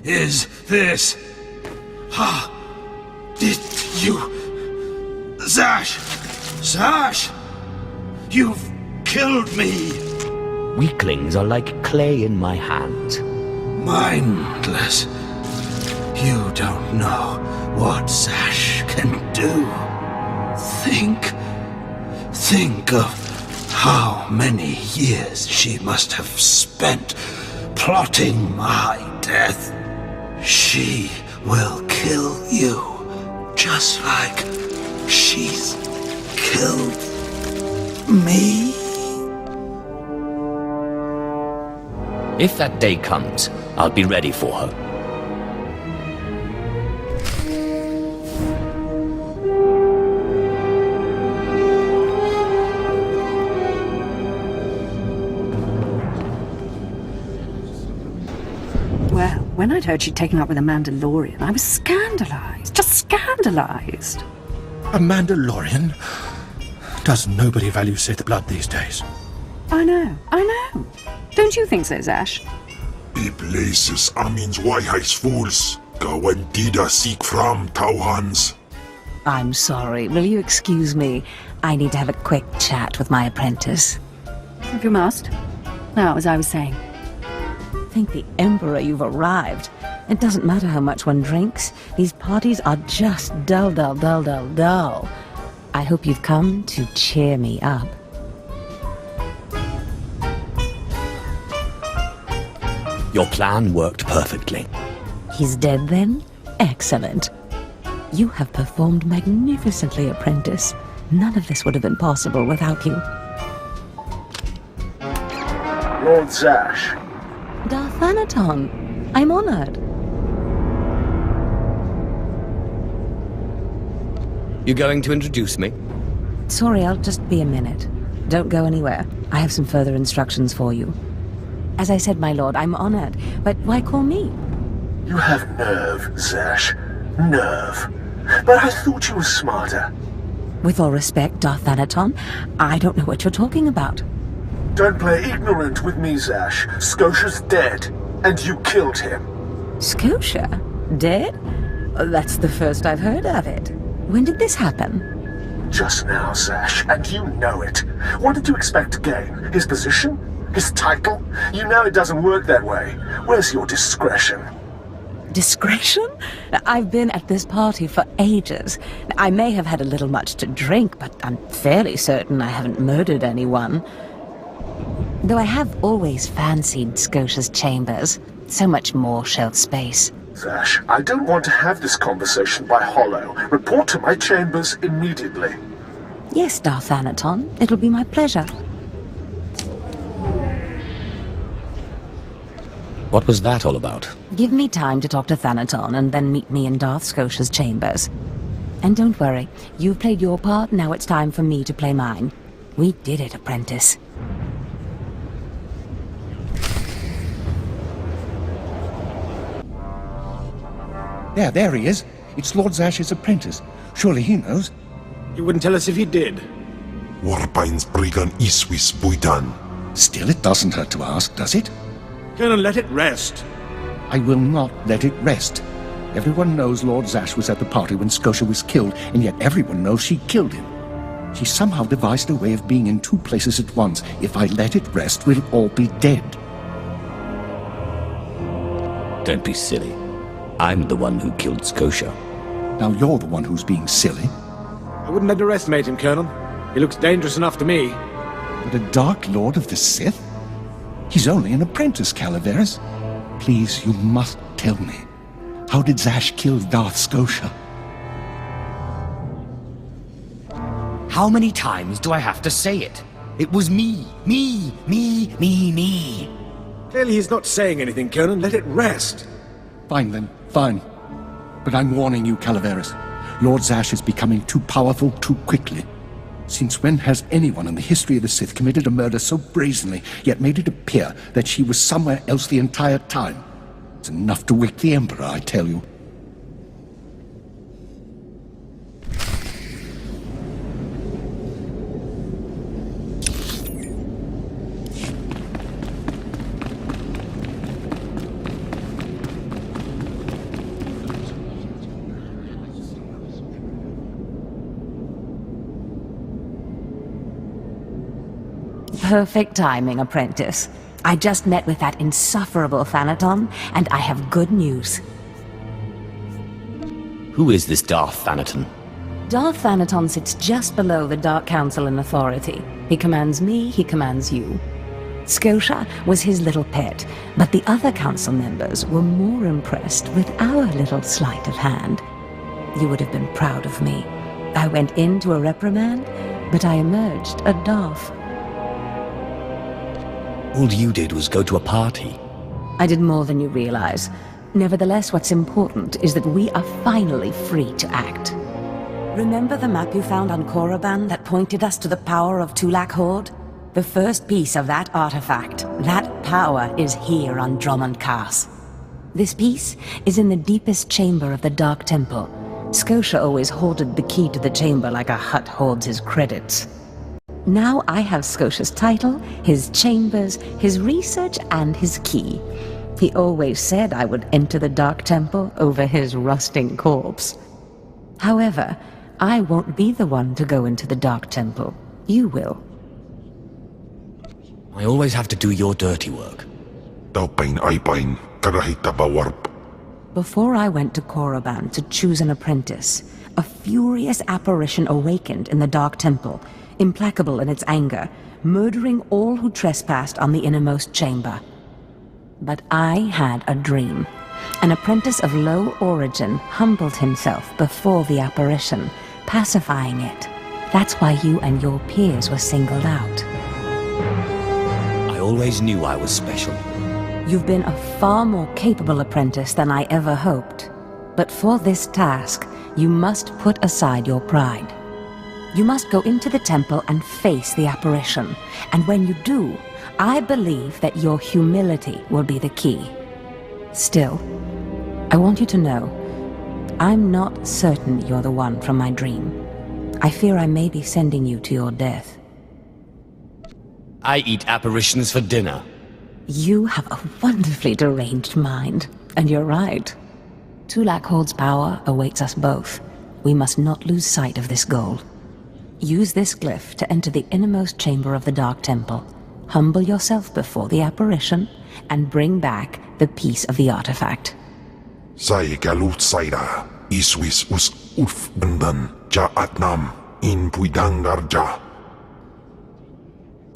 is this? Ha! Did you... Zash! Zash! You've killed me! Weaklings are like clay in my hands. Mindless. You don't know what Zash can do. Think of how many years she must have spent plotting my death. She will kill you, just like she's killed me. If that day comes, I'll be ready for her. Well, when I'd heard she'd taken up with a Mandalorian, I was scandalized. Just scandalized. A Mandalorian? Does nobody value Sith blood these days? I know. Don't you think so, Zash? Die places Amins Wijheidsvoels. Gawendida seek from Tauhans. I'm sorry. Will you excuse me? I need to have a quick chat with my apprentice. If you must. Now, as I was saying. Thank the Emperor you've arrived. It doesn't matter how much one drinks. These parties are just dull. I hope you've come to cheer me up. Your plan worked perfectly. He's dead then? Excellent. You have performed magnificently, apprentice. None of this would have been possible without you. Lord Zash. Darth I'm honored. You going to introduce me? Sorry, I'll just be a minute. Don't go anywhere. I have some further instructions for you. As I said, my lord, I'm honored, but why call me? You have nerve, Zash. Nerve. But I thought you were smarter. With all respect, Darth I don't know what you're talking about. Don't play ignorant with me, Zash. Scotia's dead, and you killed him. Scotia? Dead? That's the first I've heard of it. When did this happen? Just now, Zash, and you know it. What did you expect to gain? His position? His title? You know it doesn't work that way. Where's your discretion? Discretion? I've been at this party for ages. I may have had a little much to drink, but I'm fairly certain I haven't murdered anyone. Though I have always fancied Scotia's chambers. So much more shelf space. Zash, I don't want to have this conversation by hollow. Report to my chambers immediately. Yes, Darth It'll be my pleasure. What was that all about? Give me time to talk to Thanaton and then meet me in Darth Scotia's chambers. And don't worry, you've played your part, now it's time for me to play mine. We did it, apprentice. There he is. It's Lord Zash's apprentice. Surely he knows. You wouldn't tell us if he did. Warpines Brigan Iswis Buitan. Still, it doesn't hurt to ask, does it? Colonel, let it rest. I will not let it rest. Everyone knows Lord Zash was at the party when Scotia was killed, and yet everyone knows she killed him. She somehow devised a way of being in two places at once. If I let it rest, we'll all be dead. Don't be silly. I'm the one who killed Scotia. Now you're the one who's being silly. I wouldn't underestimate him, Colonel. He looks dangerous enough to me. But a Dark Lord of the Sith? He's only an apprentice, Calaveras. Please, you must tell me. How did Zash kill Darth Scotia? How many times do I have to say it? It was me. Me. Clearly he's not saying anything, Colonel. Let it rest. Fine then, fine. But I'm warning you, Calaveras. Lord Zash is becoming too powerful too quickly. Since when has anyone in the history of the Sith committed a murder so brazenly, yet made it appear that she was somewhere else the entire time? It's enough to wake the Emperor, I tell you. Perfect timing, apprentice. I just met with that insufferable Thanaton, and I have good news. Who is this Darth Thanaton? Darth Thanaton sits just below the Dark Council in authority. He commands me, he commands you. Scotia was his little pet, but the other council members were more impressed with our little sleight of hand. You would have been proud of me. I went into a reprimand, but I emerged a Darth. All you did was go to a party. I did more than you realize. Nevertheless, what's important is that we are finally free to act. Remember the map you found on Korriban that pointed us to the power of Tulak Horde? The first piece of that artifact, that power, is here on Dromund Kaas. This piece is in the deepest chamber of the Dark Temple. Scotia always hoarded the key to the chamber like a Hutt hoards his credits. Now I have Scotia's title, his chambers, his research, and his key. He always said I would enter the Dark Temple over his rusting corpse. However, I won't be the one to go into the Dark Temple. You will. I always have to do your dirty work. Before I went to Korriban to choose an apprentice, a furious apparition awakened in the Dark Temple, implacable in its anger, murdering all who trespassed on the innermost chamber. But I had a dream. An apprentice of low origin humbled himself before the apparition, pacifying it. That's why you and your peers were singled out. I always knew I was special. You've been a far more capable apprentice than I ever hoped. But for this task, you must put aside your pride. You must go into the temple and face the apparition. And when you do, I believe that your humility will be the key. Still, I want you to know, I'm not certain you're the one from my dream. I fear I may be sending you to your death. I eat apparitions for dinner. You have a wonderfully deranged mind, and you're right. Tulak Horde's power awaits us both. We must not lose sight of this goal. Use this glyph to enter the innermost chamber of the Dark Temple. Humble yourself before the apparition, and bring back the piece of the artifact. Sai galut saira, iswis us uf bendan, ja atnam, in puidangarja,